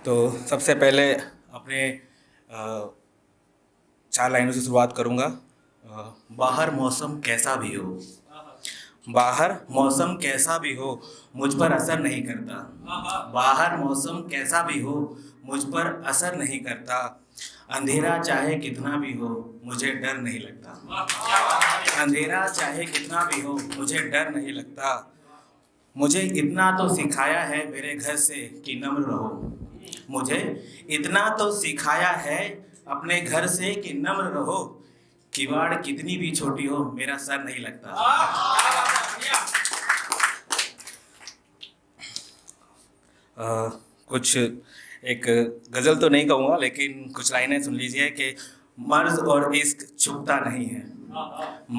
तो सबसे पहले अपने अ, 4 लाइनों से शुरुआत करूँगा। बाहर मौसम कैसा भी हो, बाहर मौसम कैसा भी हो, मुझ पर असर नहीं करता। बाहर मौसम कैसा भी हो, मुझ पर असर नहीं करता। अंधेरा चाहे कितना भी हो, मुझे डर नहीं लगता। अंधेरा चाहे कितना भी हो, मुझे डर नहीं लगता। मुझे इतना तो सिखाया है मेरे घर से कि नम्र रहो। मुझे इतना तो सिखाया है अपने घर से कि नम्र रहो। किवाड़ कितनी भी छोटी हो, मेरा सर नहीं लगता। कुछ एक गज़ल तो नहीं कहूँगा, लेकिन कुछ लाइनें सुन लीजिए कि मर्ज़ और इश्क छुपता नहीं है।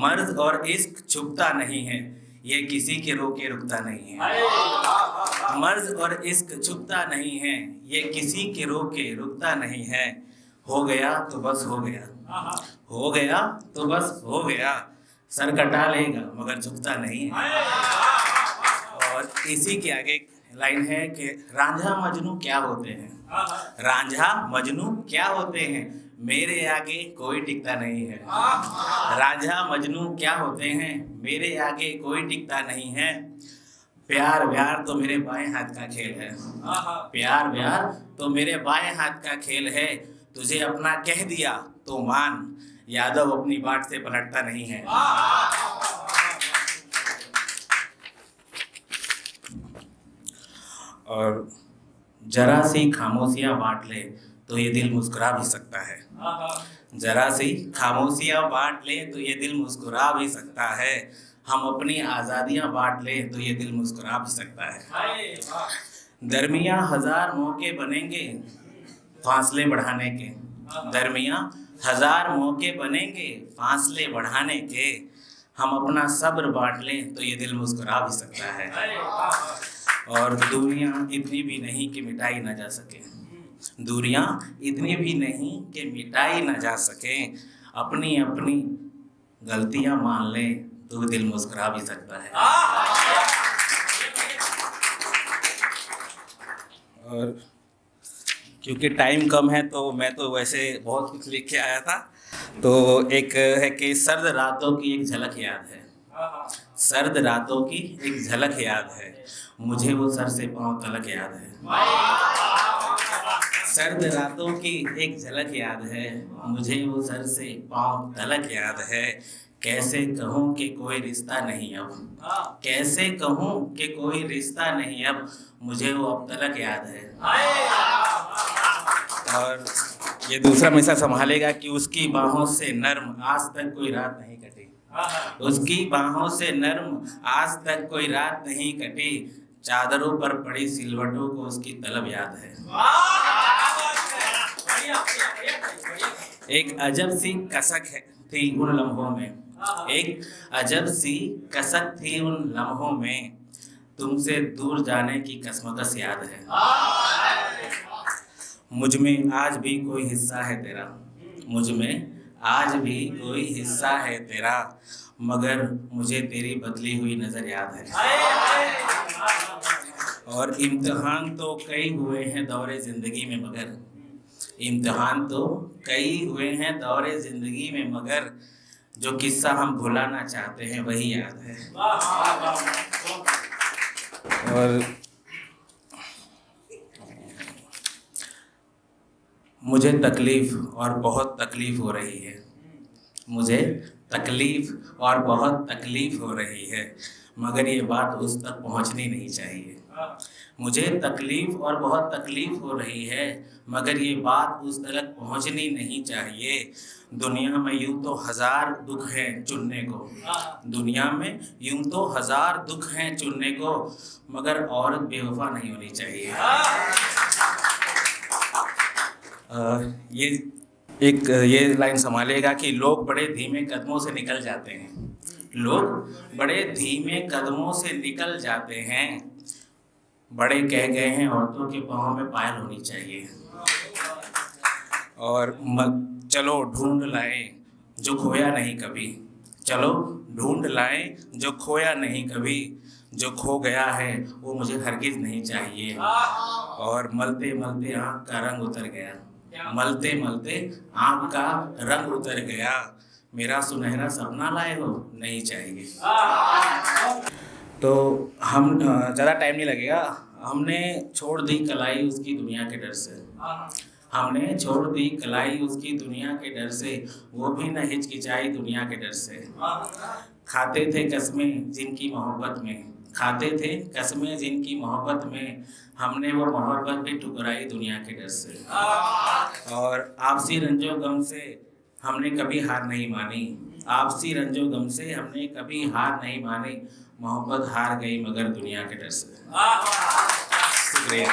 मर्ज़ और इश्क छुपता नहीं है, ये किसी के रोके रुकता नहीं है। मर्ज़ और इश्क छुपता नहीं है, ये किसी के रोके रुकता नहीं है। हो गया तो बस हो गया, हो गया तो बस हो गया। सर कटा लेगा मगर झुकता नहीं है। और इसी के आगे लाइन है कि रांझा मजनू क्या होते हैं, रांझा मजनू क्या होते हैं, मेरे आगे कोई टिकता नहीं है। रांझा मजनू क्या होते हैं, मेरे आगे कोई टिकता नहीं है। प्यार व्यार तो मेरे बाएं हाथ का खेल है। प्यार व्यार तो मेरे बाएं हाथ का खेल है। तुझे अपना कह दिया तो मान, यादव अपनी बाट से पलटता नहीं है। और जरा सी खामोशियां बांट ले तो ये दिल मुस्कुरा भी सकता है। जरा सी खामोशियां बांट ले तो ये दिल मुस्कुरा भी सकता है। हम अपनी आज़ादियां बांट ले तो ये दिल मुस्कुरा भी सकता है। दरमियां हजार मौके बनेंगे फासले बढ़ाने के। दरमियां हजार मौके बनेंगे फासले बढ़ाने के। हम अपना सब्र बांट लें तो ये दिल मुस्कुरा भी सकता है। और दूरियां इतनी भी नहीं कि मिटाई ना जा सके। दूरियां इतनी भी नहीं कि मिटाई ना जा सके। अपनी अपनी गलतियां मान ले तो दिल मुस्कुरा भी सकता है। और क्योंकि टाइम कम है तो मैं तो वैसे बहुत कुछ लिख के आया था। तो एक है कि सर्द रातों की एक झलक याद है। सर्द रातों की एक झलक याद है, मुझे वो सर से पांव तलक याद है। सर्द रातों की एक झलक याद है, मुझे वो सर से पांव तलक याद है। कैसे कहूँ कि कोई रिश्ता नहीं अब, कैसे कहूँ कि कोई रिश्ता नहीं अब, मुझे वो अब तलक याद है। और ये दूसरा हमेशा संभालेगा कि उसकी बाहों से नर्म आज तक कोई रात नहीं कटी। उसकी बाहों से नर्म आज तक कोई रात नहीं कटी। चादरों पर पड़ी सिलवटों को उसकी तलब याद है। एक अजब सी कसक थी उन लम्हों में, एक अजब सी कसक थी उन लम्हों में। तुमसे दूर जाने की कसमकस याद है। मुझ में आज भी कोई हिस्सा है तेरा, मुझ में आज भी कोई हिस्सा है तेरा, मगर मुझे तेरी बदली हुई नजर याद है। और इम्तिहान तो कई हुए हैं दौरे जिंदगी में, मगर इम्तिहान तो कई हुए हैं दौरे जिंदगी में, मगर जो किस्सा हम भुलाना चाहते हैं वही याद है। और मुझे तकलीफ और बहुत तकलीफ हो रही है, मुझे तकलीफ और बहुत तकलीफ हो रही है, मगर ये बात उस तक पहुंचनी नहीं चाहिए। मुझे तकलीफ और बहुत तकलीफ हो रही है, मगर ये बात उस तक पहुंचनी नहीं चाहिए। दुनिया में यूं तो हजार दुख हैं चुनने को, दुनिया में यूं तो हजार दुख हैं चुनने को, मगर औरत बेवफा नहीं होनी चाहिए। ये लाइन संभालेगा कि लोग बड़े धीमे कदमों से निकल जाते हैं, लोग बड़े धीमे कदमों से निकल जाते हैं। बड़े कह गए हैं औरतों के पाँव में पायल होनी चाहिए। और चलो ढूंढ लाए जो खोया नहीं कभी, चलो ढूंढ लाए जो खोया नहीं कभी। जो खो गया है वो मुझे हरगिज नहीं चाहिए। और मलते मलते आँख का रंग उतर गया, मलते मलते आँख का रंग उतर गया, मेरा सुनहरा सपना लाए हो नहीं चाहिए। तो हम ज़्यादा टाइम नहीं लगेगा। हमने छोड़ दी कलाई उसकी दुनिया के डर से, हमने छोड़ दी कलाई उसकी दुनिया के डर से, वो भी न हिचकिचाई दुनिया के डर से। खाते थे कसमें जिनकी मोहब्बत में, खाते थे कसमें जिनकी मोहब्बत में, हमने वो मोहब्बत भी ठुकराई दुनिया के डर से। और आपसी रंजो गम से हमने कभी हार नहीं मानी, आपसी रंजो गम से हमने कभी हार नहीं मानी, मोहब्बत हार गई मगर दुनिया के डर से। शुक्रिया।